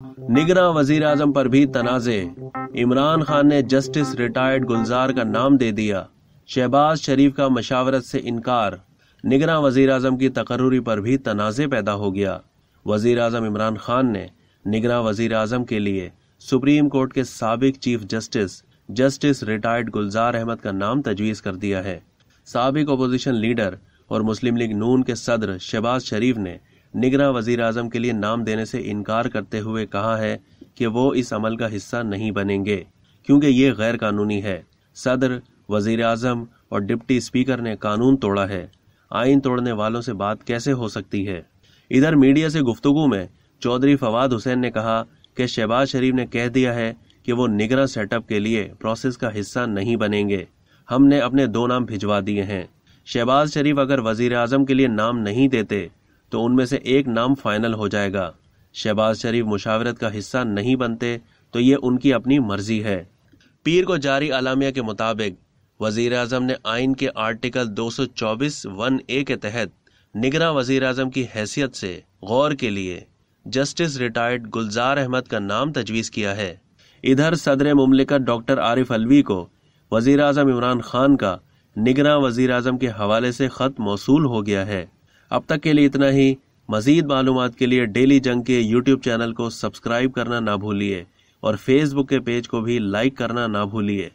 निगरां वजीर आजम पर भी तनाज़े। इमरान खान ने जस्टिस रिटायर्ड गुलजार का नाम दे दिया। शहबाज शरीफ का मशावरत से इनकार। निगरां वजीर आजम की तकर्रुरी पर भी तनाज़े पैदा हो गया। वजीर आजम इमरान खान ने निगरां वजीर आजम के लिए सुप्रीम कोर्ट के साबिक चीफ जस्टिस रिटायर्ड गुलजार अहमद का नाम तजवीज़ कर दिया है। साबिक अपोजिशन लीडर और मुस्लिम लीग नून के सदर शहबाज शरीफ ने निगरां वजीर आजम के लिए नाम देने से इनकार करते हुए कहा है कि वो इस अमल का हिस्सा नहीं बनेंगे क्योंकि ये गैर कानूनी है। सदर, वजीर आजम और डिप्टी स्पीकर ने कानून तोड़ा है। आइन तोड़ने वालों से बात कैसे हो सकती है। इधर मीडिया से गुफ्तगू में चौधरी फवाद हुसैन ने कहा कि शहबाज शरीफ ने कह दिया है कि वो निगरां सेटअप के लिए प्रोसेस का हिस्सा नहीं बनेंगे। हमने अपने 2 नाम भिजवा दिए हैं। शहबाज शरीफ अगर वजीर आजम के लिए नाम नहीं देते तो उनमें से एक नाम फाइनल हो जाएगा। शहबाज शरीफ मुशावरत का हिस्सा नहीं बनते तो ये उनकी अपनी मर्जी है। पीर को जारी अलामिया के मुताबिक वजीर आजम ने आइन के आर्टिकल 224(1)(a) के तहत निगरां वजीर आजम की हैसियत से गौर के लिए जस्टिस रिटायर्ड गुलजार अहमद का नाम तजवीज़ किया है। इधर सदर मुमलिकत डॉक्टर आरिफ अलवी को वजीर आजम इमरान खान का निगरां वजीर आजम के हवाले से खत मौसूल हो गया है। अब तक के लिए इतना ही। मजीद मालूमात के लिए डेली जंग के यूट्यूब चैनल को सब्सक्राइब करना ना भूलिए और फेसबुक के पेज को भी लाइक करना ना भूलिए।